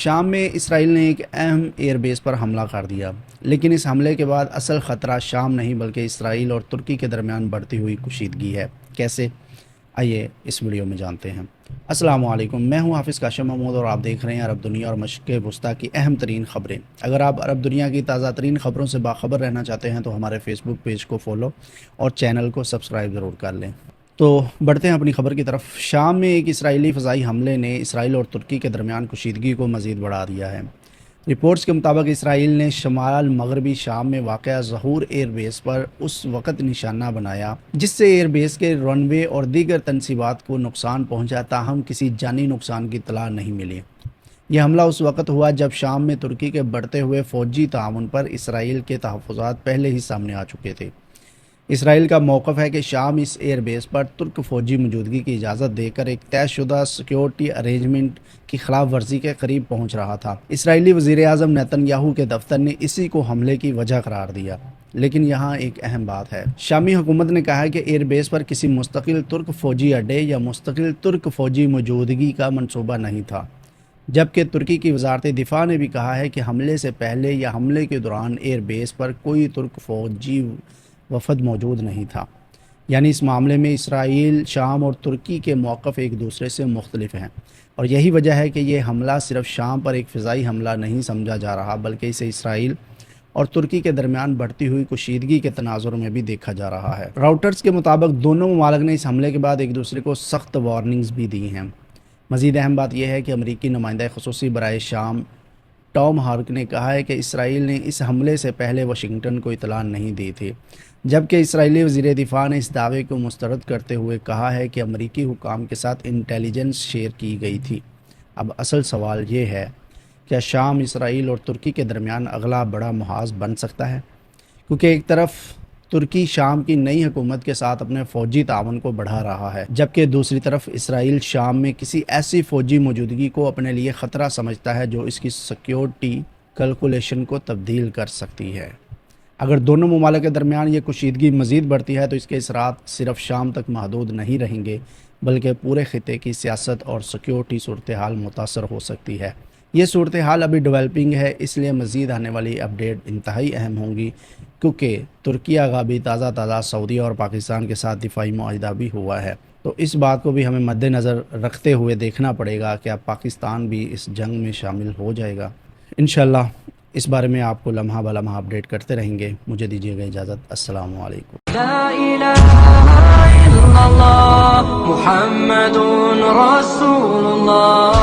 شام میں اسرائیل نے ایک اہم ایئر بیس پر حملہ کر دیا، لیکن اس حملے کے بعد اصل خطرہ شام نہیں بلکہ اسرائیل اور ترکی کے درمیان بڑھتی ہوئی کشیدگی ہے۔ کیسے؟ آئیے اس ویڈیو میں جانتے ہیں۔ السلام علیکم، میں ہوں حافظ کاشم محمود اور آپ دیکھ رہے ہیں عرب دنیا اور مشرق وسطیٰ کی اہم ترین خبریں۔ اگر آپ عرب دنیا کی تازہ ترین خبروں سے باخبر رہنا چاہتے ہیں تو ہمارے فیس بک پیج کو فالو اور چینل کو سبسکرائب ضرور کر لیں۔ تو بڑھتے ہیں اپنی خبر کی طرف۔ شام میں ایک اسرائیلی فضائی حملے نے اسرائیل اور ترکی کے درمیان کشیدگی کو مزید بڑھا دیا ہے۔ رپورٹس کے مطابق اسرائیل نے شمال مغربی شام میں واقع ظہور ایئر بیس پر اس وقت نشانہ بنایا جس سے ایئر بیس کے رن وے اور دیگر تنصیبات کو نقصان پہنچا، تاہم کسی جانی نقصان کی اطلاع نہیں ملی۔ یہ حملہ اس وقت ہوا جب شام میں ترکی کے بڑھتے ہوئے فوجی تعاون پر اسرائیل کے تحفظات پہلے ہی سامنے آ چکے تھے۔ اسرائیل کا موقف ہے کہ شام اس ایئر بیس پر ترک فوجی موجودگی کی اجازت دے کر ایک طے شدہ سیکیورٹی ارینجمنٹ کی خلاف ورزی کے قریب پہنچ رہا تھا۔ اسرائیلی وزیر اعظم نیتن یاہو کے دفتر نے اسی کو حملے کی وجہ قرار دیا، لیکن یہاں ایک اہم بات ہے۔ شامی حکومت نے کہا ہے کہ ایئر بیس پر کسی مستقل ترک فوجی اڈے یا مستقل ترک فوجی موجودگی کا منصوبہ نہیں تھا، جبکہ ترکی کی وزارت دفاع نے بھی کہا ہے کہ حملے سے پہلے یا حملے کے دوران ایئر بیس پر کوئی ترک فوجی وفد موجود نہیں تھا۔ یعنی اس معاملے میں اسرائیل، شام اور ترکی کے موقف ایک دوسرے سے مختلف ہیں، اور یہی وجہ ہے کہ یہ حملہ صرف شام پر ایک فضائی حملہ نہیں سمجھا جا رہا بلکہ اسے اسرائیل اور ترکی کے درمیان بڑھتی ہوئی کشیدگی کے تناظر میں بھی دیکھا جا رہا ہے۔ راؤٹرز کے مطابق دونوں ممالک نے اس حملے کے بعد ایک دوسرے کو سخت وارننگز بھی دی ہیں۔ مزید اہم بات یہ ہے کہ امریکی نمائندہ خصوصی برائے شام ٹام ہارک نے کہا ہے کہ اسرائیل نے اس حملے سے پہلے واشنگٹن کو اطلاع نہیں دی تھی، جبکہ اسرائیلی وزیر دفاع نے اس دعوے کو مسترد کرتے ہوئے کہا ہے کہ امریکی حکام کے ساتھ انٹیلیجنس شیئر کی گئی تھی۔ اب اصل سوال یہ ہے، کیا شام، اسرائیل اور ترکی کے درمیان اگلا بڑا محاذ بن سکتا ہے؟ کیونکہ ایک طرف ترکی شام کی نئی حکومت کے ساتھ اپنے فوجی تعاون کو بڑھا رہا ہے، جبکہ دوسری طرف اسرائیل شام میں کسی ایسی فوجی موجودگی کو اپنے لیے خطرہ سمجھتا ہے جو اس کی سیکیورٹی کیلکولیشن کو تبدیل کر سکتی ہے۔ اگر دونوں ممالک کے درمیان یہ کشیدگی مزید بڑھتی ہے تو اس کے اثرات صرف شام تک محدود نہیں رہیں گے بلکہ پورے خطے کی سیاست اور سیکیورٹی صورتحال متاثر ہو سکتی ہے۔ یہ صورتحال ابھی ڈیولپنگ ہے، اس لیے مزید آنے والی اپڈیٹ انتہائی اہم ہوں گی، کیونکہ ترکیہ کا بھی تازہ سعودیہ اور پاکستان کے ساتھ دفاعی معاہدہ بھی ہوا ہے۔ تو اس بات کو بھی ہمیں مد نظر رکھتے ہوئے دیکھنا پڑے گا کہ اب پاکستان بھی اس جنگ میں شامل ہو جائے گا۔ انشاءاللہ اس بارے میں آپ کو لمحہ بلمحہ اپڈیٹ کرتے رہیں گے۔ مجھے دیجیے گا اجازت۔ السلام علیکم۔ لا الہ الا اللہ محمد رسول اللہ۔